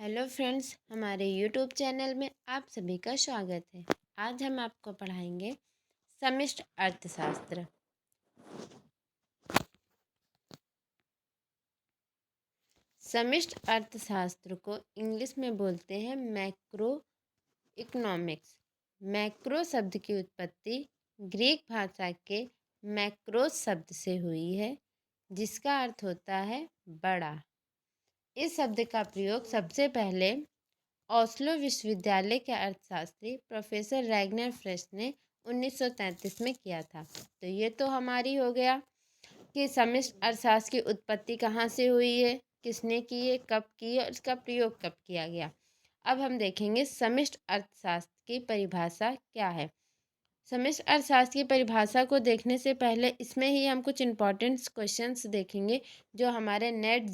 Hello friends, हमारे YouTube channel में आप सभी का स्वागत है। आज हम आपको पढ़ाएंगे समष्टि अर्थशास्त्र। समष्टि अर्थशास्त्र को इंग्लिश में बोलते हैं मैक्रो इकोनॉमिक्स। मैक्रो शब्द की उत्पत्ति ग्रीक भाषा के मैक्रोस शब्द से हुई है, जिसका अर्थ होता है बड़ा। इस शब्द का प्रयोग सबसे पहले ओस्लो विश्वविद्यालय के अर्थशास्त्री प्रोफेसर रैगनर फ्रेश ने 1933 में किया था। तो ये तो हमारी हो गया कि समष्टि अर्थशास्त्र की उत्पत्ति कहाँ से हुई है, किसने की है, कब की है और इसका प्रयोग कब किया गया। अब हम देखेंगे समष्टि अर्थशास्त्र की परिभाषा क्या है। समष्टि अर्थशास्त्र की परिभाषा को देखने से पहले इसमें ही हम कुछ इम्पोर्टेंट क्वेश्चंस देखेंगे जो हमारे नेट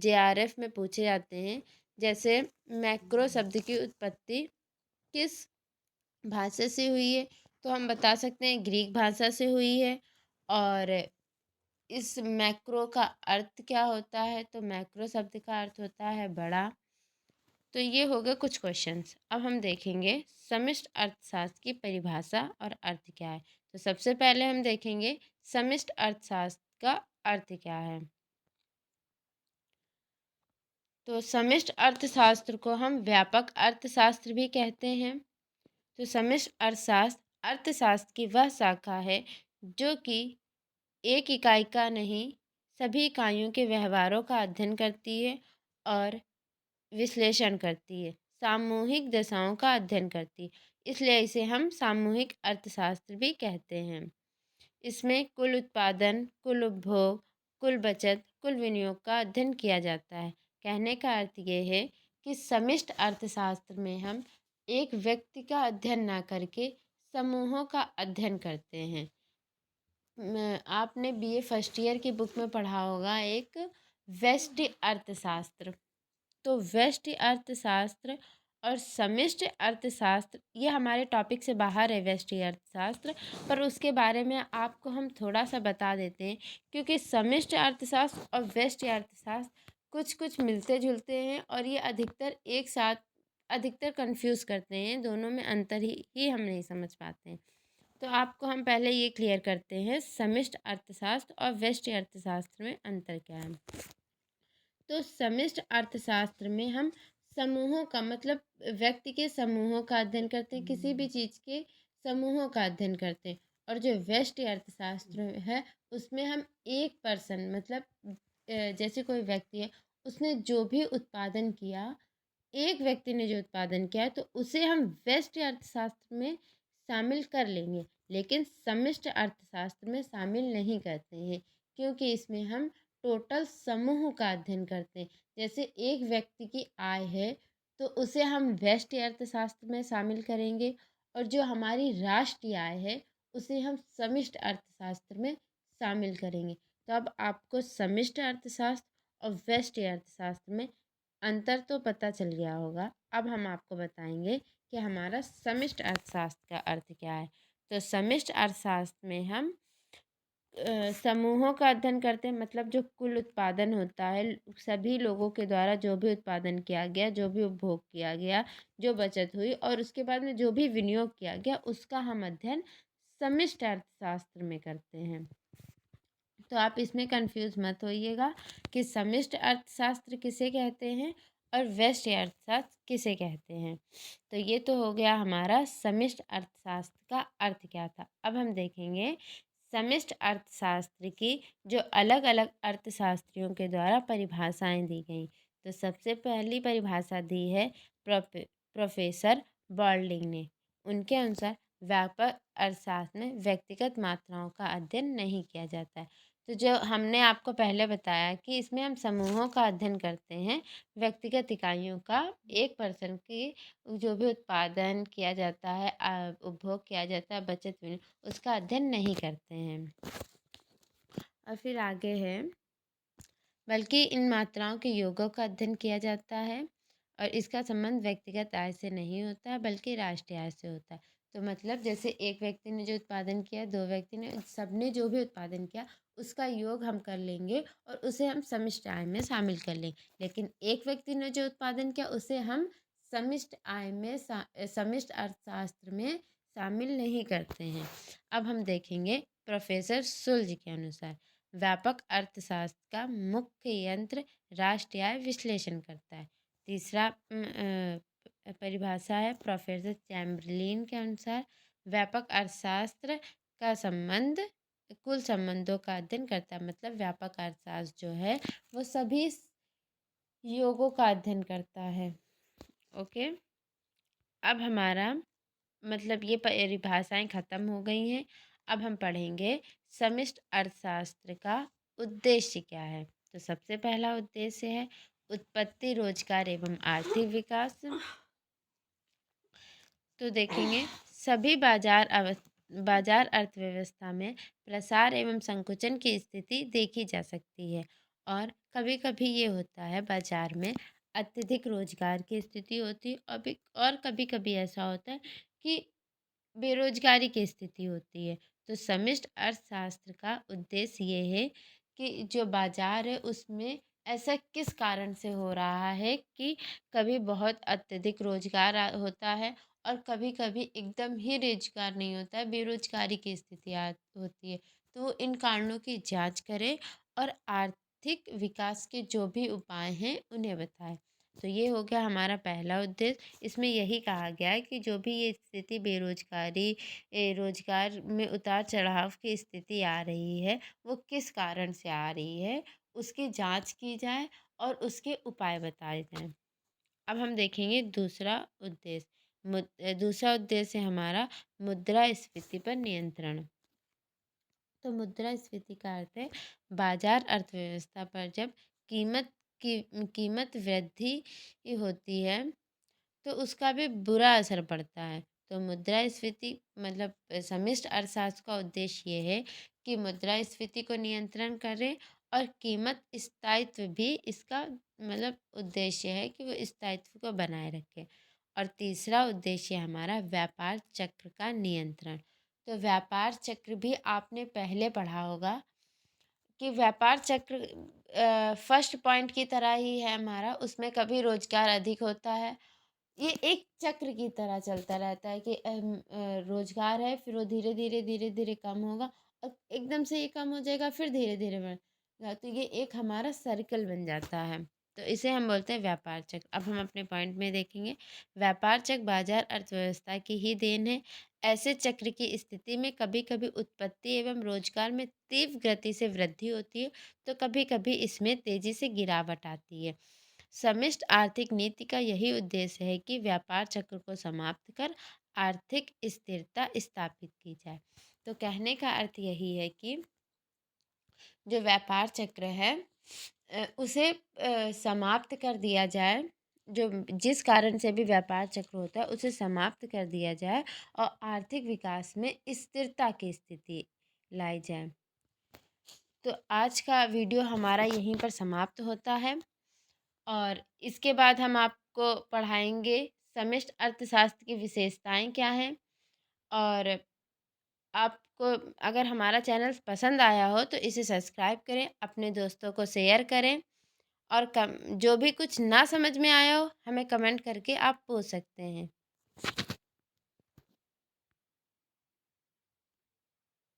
JRF में पूछे जाते हैं। जैसे मैक्रो शब्द की उत्पत्ति किस भाषा से हुई है, तो हम बता सकते हैं ग्रीक भाषा से हुई है। और इस मैक्रो का अर्थ क्या होता है, तो मैक्रो शब्द का अर्थ होता है बड़ा। तो ये हो गए कुछ क्वेश्चंस। अब हम देखेंगे समष्टि अर्थशास्त्र की परिभाषा और अर्थ क्या है। तो सबसे पहले हम देखेंगे समष्टि अर्थशास्त्र का अर्थ क्या है। तो समष्टि अर्थशास्त्र को हम व्यापक अर्थशास्त्र भी कहते हैं। तो समष्टि अर्थशास्त्र अर्थशास्त्र की वह शाखा है जो कि एक इकाई का नहीं, सभी इकाइयों के व्यवहारों का अध्ययन करती है और विश्लेषण करती है, सामूहिक दशाओं का अध्ययन करती है। इसलिए इसे हम सामूहिक अर्थशास्त्र भी कहते हैं। इसमें कुल उत्पादन, कुल उपभोग, कुल बचत, कुल विनियोग का अध्ययन किया जाता है। कहने का अर्थ ये है कि समष्टि अर्थशास्त्र में हम एक व्यक्ति का अध्ययन ना करके समूहों का अध्ययन करते हैं। आपने BA फर्स्ट ईयर की बुक में पढ़ा होगा एक व्यष्टि अर्थशास्त्र। तो व्यष्टि अर्थशास्त्र और समष्टि अर्थशास्त्र ये हमारे टॉपिक से बाहर है व्यष्टि अर्थशास्त्र, पर उसके बारे में आपको हम थोड़ा सा बता देते हैं क्योंकि समष्टि अर्थशास्त्र और व्यष्टि अर्थशास्त्र कुछ कुछ मिलते जुलते हैं और ये अधिकतर कंफ्यूज करते हैं। दोनों में अंतर ही हम नहीं समझ पाते हैं। तो आपको हम पहले ये क्लियर करते हैं समष्टि अर्थशास्त्र और व्यष्टि अर्थशास्त्र में अंतर क्या है। तो समष्टि अर्थशास्त्र में हम समूहों का मतलब व्यक्ति के समूहों का अध्ययन करते हैं, किसी भी चीज़ के समूहों का अध्ययन करते हैं। और जो व्यष्टि अर्थशास्त्र है उसमें हम एक पर्सन मतलब जैसे कोई व्यक्ति है, उसने जो भी उत्पादन किया, एक व्यक्ति ने जो उत्पादन किया है तो उसे हम व्यष्टि अर्थशास्त्र में शामिल कर लेंगे, लेकिन समष्टि अर्थशास्त्र में शामिल नहीं करते हैं क्योंकि इसमें हम टोटल समूह का अध्ययन करते हैं। जैसे एक व्यक्ति की आय है तो उसे हम व्यष्टि अर्थशास्त्र में शामिल करेंगे और जो हमारी राष्ट्रीय आय है उसे हम समष्टि अर्थशास्त्र में शामिल करेंगे। तो अब आपको समष्टि अर्थशास्त्र और व्यष्टि अर्थशास्त्र में अंतर तो पता चल गया होगा। अब हम आपको बताएंगे कि हमारा समष्टि अर्थशास्त्र का अर्थ क्या है। तो समष्टि अर्थशास्त्र में हम समूहों का अध्ययन करते हैं, मतलब जो कुल उत्पादन होता है, सभी लोगों के द्वारा जो भी उत्पादन किया गया, जो भी उपभोग किया गया, जो बचत हुई और उसके बाद में जो भी विनियोग किया गया, उसका हम अध्ययन समष्टि अर्थशास्त्र में करते हैं। तो आप इसमें कंफ्यूज मत होइएगा कि समष्टि अर्थशास्त्र किसे कहते हैं और व्यष्टि अर्थशास्त्र किसे कहते हैं। तो ये तो हो गया हमारा समष्टि अर्थशास्त्र का अर्थ क्या था। अब हम देखेंगे समष्टि अर्थशास्त्र की जो अलग अलग अर्थशास्त्रियों के द्वारा परिभाषाएं दी गई। तो सबसे पहली परिभाषा दी है प्रोफेसर बॉल्डिंग ने। उनके अनुसार व्यापक अर्थशास्त्र में व्यक्तिगत मात्राओं का अध्ययन नहीं किया जाता है। तो जो हमने आपको पहले बताया कि इसमें हम समूहों का अध्ययन करते हैं, व्यक्तिगत इकाइयों का, एक पर्सन की जो भी उत्पादन किया जाता है, उपभोग किया जाता है, बचत भी उसका अध्ययन नहीं करते हैं। और फिर आगे है, बल्कि इन मात्राओं के योगों का अध्ययन किया जाता है और इसका संबंध व्यक्तिगत आय से नहीं होता है बल्कि राष्ट्रीय आय से होता है। तो मतलब जैसे एक व्यक्ति ने जो उत्पादन किया, दो व्यक्ति ने, सबने जो भी उत्पादन किया उसका योग हम कर लेंगे और उसे हम समष्टि आय में शामिल कर लेंगे। लेकिन एक व्यक्ति ने जो उत्पादन किया उसे हम समष्टि आय में समष्टि अर्थशास्त्र में शामिल नहीं करते हैं। अब हम देखेंगे प्रोफेसर सुलझ के अनुसार व्यापक अर्थशास्त्र का मुख्य यंत्र राष्ट्रीय आय विश्लेषण करता है। तीसरा परिभाषा है प्रोफेसर चैम्बरलिन के अनुसार व्यापक अर्थशास्त्र का संबंध कुल संबंधों का अध्ययन करता है। मतलब व्यापक अर्थशास्त्र जो है वो सभी योगों का अध्ययन करता है। ओके, अब हमारा मतलब ये परिभाषाएं खत्म हो गई हैं। अब हम पढ़ेंगे समष्टि अर्थशास्त्र का उद्देश्य क्या है। तो सबसे पहला उद्देश्य है उत्पत्ति, रोजगार एवं आर्थिक विकास। तो देखेंगे सभी बाजार अर्थव्यवस्था में प्रसार एवं संकुचन की स्थिति देखी जा सकती है और कभी कभी ये होता है बाजार में अत्यधिक रोजगार की स्थिति होती है और कभी कभी ऐसा होता है कि बेरोजगारी की स्थिति होती है। तो समष्टि अर्थशास्त्र का उद्देश्य ये है कि जो बाजार है उसमें ऐसा किस कारण से हो रहा है कि कभी बहुत अत्यधिक रोजगार होता है और कभी कभी एकदम ही रोजगार नहीं होता है, बेरोजगारी की स्थिति होती है। तो वो इन कारणों की जांच करें और आर्थिक विकास के जो भी उपाय हैं उन्हें बताएं। तो ये हो गया हमारा पहला उद्देश्य। इसमें यही कहा गया है कि जो भी ये स्थिति बेरोजगारी रोजगार में उतार चढ़ाव की स्थिति आ रही है वो किस कारण से आ रही है उसकी जांच की जाए और उसके उपाय बताए जाएं। अब हम देखेंगे दूसरा उद्देश्य। दूसरा उद्देश्य हमारा मुद्रास्फीति पर नियंत्रण। तो मुद्रास्फीति का अर्थ है बाजार अर्थव्यवस्था पर जब कीमत की कीमत वृद्धि होती है तो उसका भी बुरा असर पड़ता है। तो मुद्रास्फीति मतलब समष्टि अर्थशास्त्र का उद्देश्य ये है कि मुद्रास्फीति को नियंत्रण करें और कीमत स्थायित्व भी इसका मतलब उद्देश्य है कि वो स्थायित्व को बनाए रखे। और तीसरा उद्देश्य हमारा व्यापार चक्र का नियंत्रण। तो व्यापार चक्र भी आपने पहले पढ़ा होगा कि व्यापार चक्र फर्स्ट पॉइंट की तरह ही है हमारा। उसमें कभी रोजगार अधिक होता है, ये एक चक्र की तरह चलता रहता है कि रोजगार है फिर वो धीरे धीरे धीरे धीरे कम होगा और एकदम से ये कम हो जाएगा फिर धीरे धीरे बढ़ेगा। तो ये एक हमारा सर्कल बन जाता है। तो इसे हम बोलते हैं व्यापार चक्र। अब हम अपने पॉइंट में देखेंगे व्यापार चक्र बाजार अर्थव्यवस्था की ही देन है। ऐसे चक्र की स्थिति में कभी कभी उत्पत्ति एवं रोजगार में तीव्र गति से वृद्धि होती है तो कभी कभी इसमें तेजी से गिरावट आती है। समष्टि आर्थिक नीति का यही उद्देश्य है कि व्यापार चक्र को समाप्त कर आर्थिक स्थिरता स्थापित की जाए। तो कहने का अर्थ यही है कि जो व्यापार चक्र है उसे समाप्त कर दिया जाए। जो जिस कारण से भी व्यापार चक्र होता है उसे समाप्त कर दिया जाए और आर्थिक विकास में स्थिरता की स्थिति लाई जाए। तो आज का वीडियो हमारा यहीं पर समाप्त होता है और इसके बाद हम आपको पढ़ाएंगे समष्टि अर्थशास्त्र की विशेषताएं क्या हैं। और आपको अगर हमारा चैनल पसंद आया हो तो इसे सब्सक्राइब करें, अपने दोस्तों को शेयर करें और जो भी कुछ ना समझ में आया हो हमें कमेंट करके आप पूछ सकते हैं।